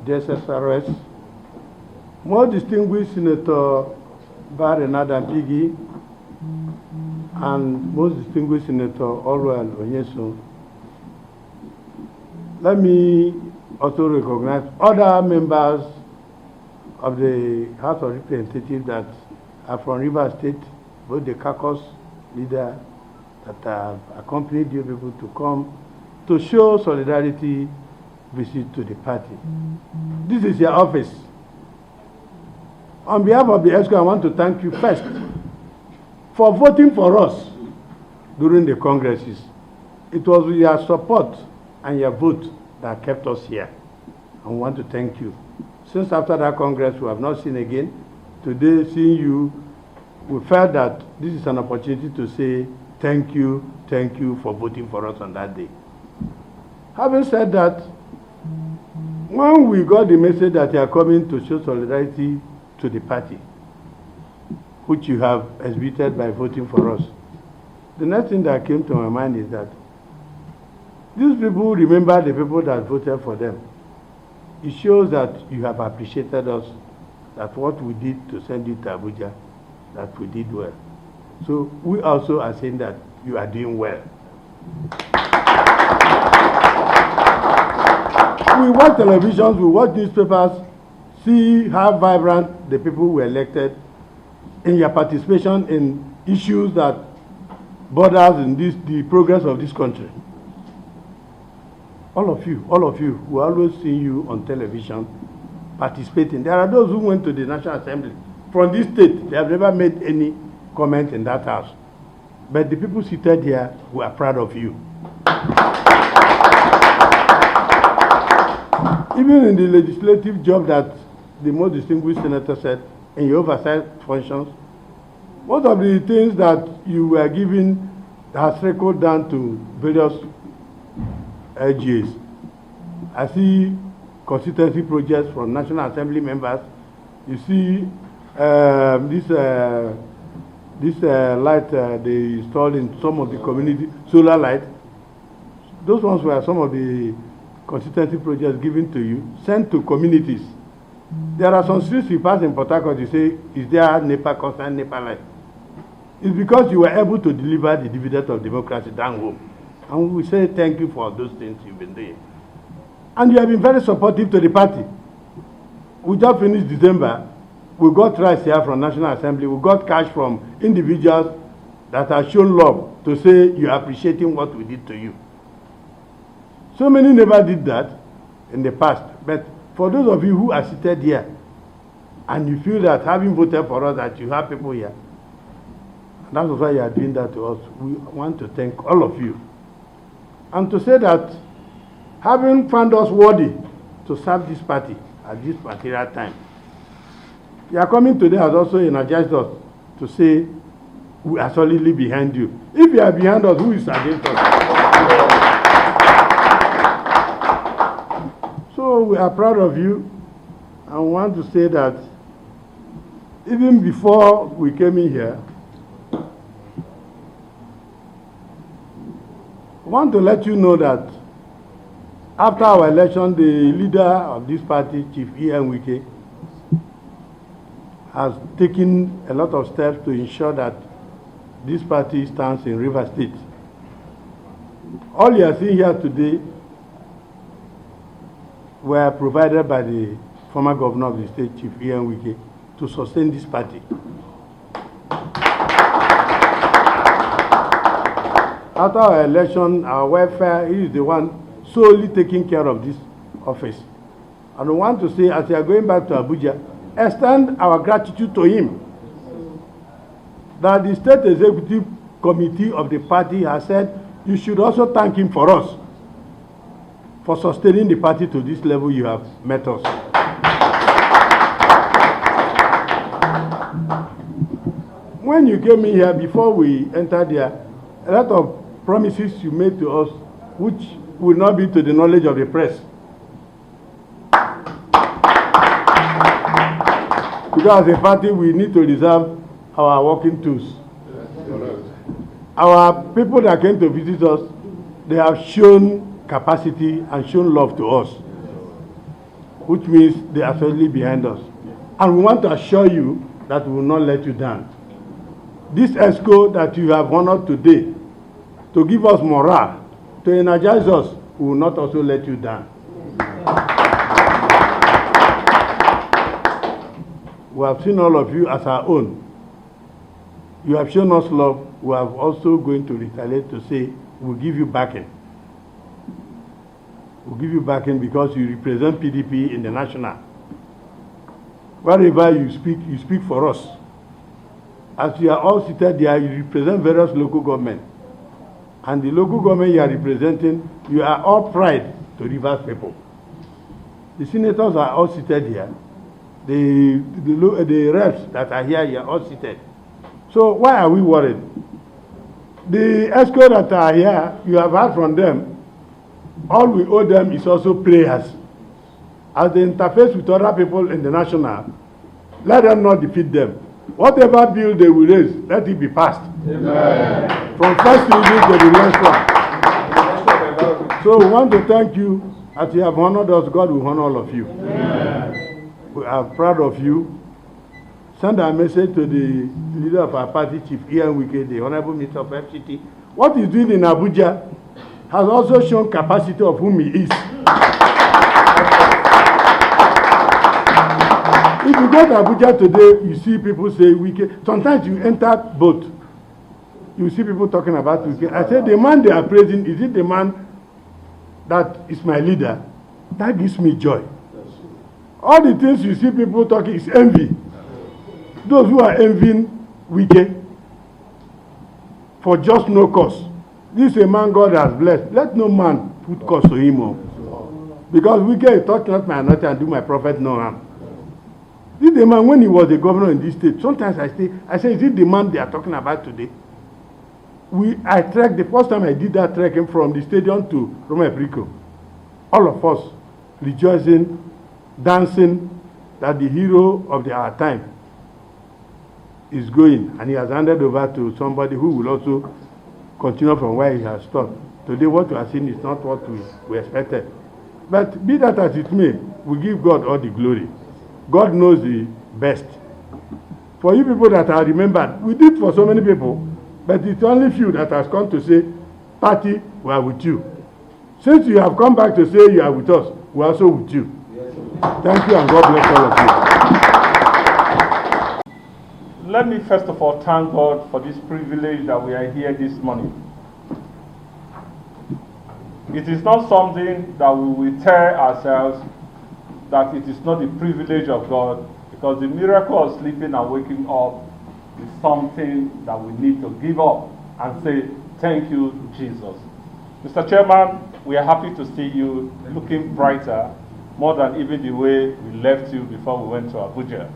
JSSRS, more distinguished Senator Barry Pigi, and most distinguished Senator Orwell Nyesom. Let me also recognize other members of the House of Representatives that are from Rivers State, both the caucus leader that have accompanied you people to come to show solidarity visit to the party. This is your office. On behalf of the ESCO, I want to thank you first for voting for us during the congresses. It was your support and your vote that kept us here. And we want to thank you. Since after that Congress, we have not seen again. Today, seeing you, we felt that this is an opportunity to say thank you for voting for us on that day. Having said that, when we got the message that you are coming to show solidarity to the party, which you have exhibited by voting for us, the next thing that came to my mind is that these people remember the people that voted for them. It shows that you have appreciated us, that what we did to send you to Abuja, that we did well. So we also are saying that you are doing well. We watch televisions, we watch newspapers, see how vibrant the people were elected in your participation in issues that borders in the progress of this country. All of you, we always see you on television participating. There are those who went to the National Assembly from this state. They have never made any comment in that house. But the people seated here, we are proud of you. Even in the legislative job that the most distinguished senator said, in your oversight functions, most of the things that you were given has trickled down to various LGAs. I see constituency projects from National Assembly members. You see this light they installed in some of the community, solar light. Those ones were some of the constituency projects given to you, sent to communities. There are some streets you pass in Port Harcourt, you say, is there NEPA concern, NEPA light? It's because you were able to deliver the dividend of democracy down home. And we say thank you for those things you've been doing. And you have been very supportive to the party. We just finished December. We got rice here from National Assembly. We got cash from individuals that have shown love to say you're appreciating what we did to you. So many never did that in the past. But for those of you who are seated here, and you feel that having voted for us, that you have people here, that's why you are doing that to us. We want to thank all of you. And to say that having found us worthy to serve this party at this particular time, you are coming today has also energized us to say we are solidly behind you. If you are behind us, who is against us? So we are proud of you, and want to say that even before we came in here, I want to let you know that after our election, the leader of this party, Chief E.N. Wike, has taken a lot of steps to ensure that this party stands in Rivers State. All you are seeing here today were provided by the former governor of the state, Chief E.N. Wike, to sustain this party. After our election, our welfare, he is the one solely taking care of this office. And we want to say, as we are going back to Abuja, extend our gratitude to him. That the State Executive Committee of the party has said, you should also thank him for us, for sustaining the party to this level you have met us. When you came in here, before we entered here, a lot of promises you made to us, which will not be to the knowledge of the press. Because as a party, we need to reserve our working tools. Our people that came to visit us, they have shown capacity and shown love to us. which means they are solidly behind us. And we want to assure you that we will not let you down. This ESCO that you have honored today, to give us morale, to energize us, we will not also let you down. We have seen all of you as our own. You have shown us love. We are also going to retaliate to say, we'll give you backing. We'll give you backing because you represent PDP in the national. Wherever you speak for us. As you are all seated there, you represent various local governments. And the local government you are representing, you are all pride to Rivers people. The senators are all seated here. The reps that are here, you are all seated. So why are we worried? The ESCO that are here, you have heard from them. All we owe them is also prayers. As they interface with other people in the national, let them not defeat them. Whatever bill they will raise, let it be passed. Amen. From first reading to the next one. So we want to thank you. As you have honored us, God will honor all of you. Amen. We are proud of you. Send a message to the leader of our party, Chief Ian Wike, the Honorable Minister of FCT. What he's doing in Abuja has also shown capacity of whom he is. If you go to Abuja today, you see people say Wike. Sometimes you enter boat, you see people talking about Wike. I say the man they are praising, is it the man that is my leader? That gives me joy. All the things you see people talking is envy. Those who are envying Wike for just no cause. This is a man God has blessed. Let no man put cause to him. Because Wike is touch not my anointing and do my prophet no harm. This is the man when he was a governor in this state. Sometimes I say, is it the man they are talking about today? I trekked, the first time I did that trekking from the stadium to Roma Eprico. All of us rejoicing, dancing that the hero of our time is going, and he has handed over to somebody who will also continue from where he has stopped. Today what we are seeing is not what we expected. But be that as it may, we give God all the glory. God knows the best. For you people that are remembered, we did for so many people, but it's only few that has come to say, party, we are with you. Since you have come back to say you are with us, we are also with you. Thank you and God bless all of you. Let me first of all thank God for this privilege that we are here this morning. It is not something that we will tell ourselves that it is not the privilege of God, because the miracle of sleeping and waking up is something that we need to give up and say, thank you, Jesus. Mr. Chairman, we are happy to see you looking brighter, more than even the way we left you before we went to Abuja.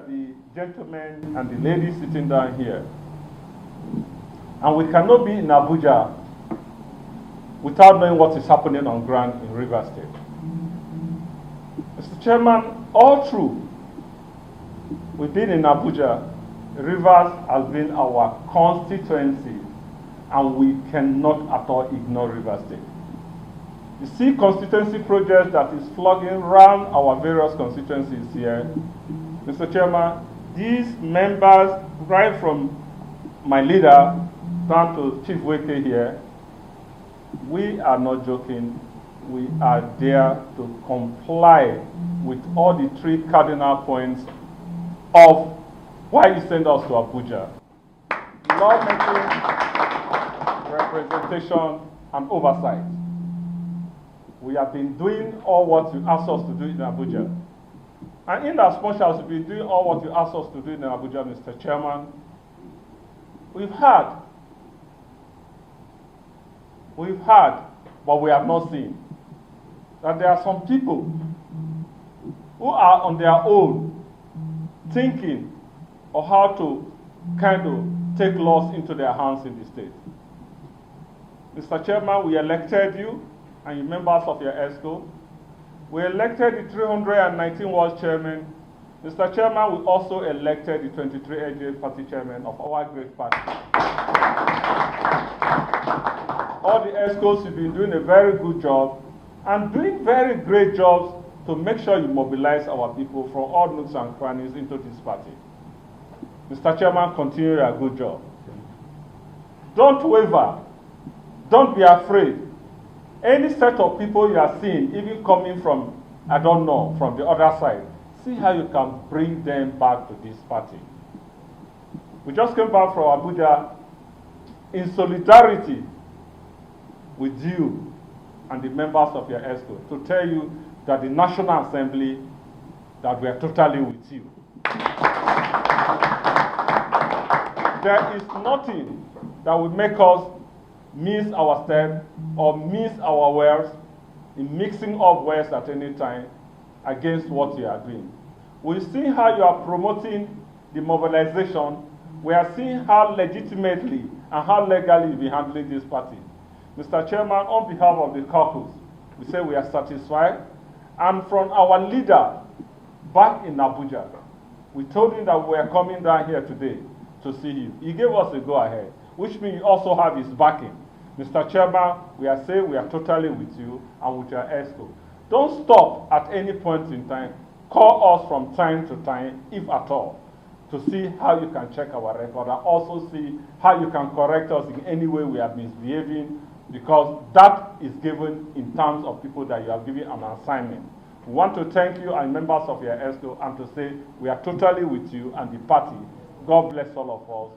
The gentlemen and the ladies sitting down here, and we cannot be in Abuja without knowing what is happening on ground in Rivers State. Mr. Chairman, all through we've been in Abuja, Rivers has been our constituency, and we cannot at all ignore Rivers State. You see constituency projects that is flogging around our various constituencies here. Mr. Chairman, these members, right from my leader down to Chief Wike here, we are not joking. We are there to comply with all the 3 cardinal points of why you send us to Abuja: lawmaking, representation, and oversight. We have been doing all what you asked us to do in Abuja. And in as much as we've been doing all what you asked us to do in Abuja, Mr. Chairman, we've had, but we have not seen, that there are some people who are on their own thinking of how to kind of take laws into their hands in the state. Mr. Chairman, we elected you and you members of your ESCO. We elected the 319 ward chairman. Mr. Chairman, we also elected the 23 AJ party chairman of our great party. All the ESCOs have been doing a very good job and doing very great jobs to make sure you mobilize our people from all nooks and crannies into this party. Mr. Chairman, continue your good job. Don't waver. Don't be afraid. Any set of people you are seeing, even coming from, I don't know, from the other side, see how you can bring them back to this party. We just came back from Abuja in solidarity with you and the members of your ESCO to tell you that the National Assembly, that we are totally with you. There is nothing that will make us miss our step or miss our words in mixing up words at any time against what you are doing. We see how you are promoting the mobilization. We are seeing how legitimately and how legally you've been handling this party. Mr. Chairman, on behalf of the caucus, we say we are satisfied. And from our leader back in Abuja, we told him that we are coming down here today to see you. He gave us a go-ahead, which means you also have his backing. Mr. Chairman, we are saying we are totally with you and with your ESCO. Don't stop at any point in time. Call us from time to time, if at all, to see how you can check our record and also see how you can correct us in any way we are misbehaving, because that is given in terms of people that you have given an assignment. We want to thank you and members of your ESCO and to say we are totally with you and the party. God bless all of us.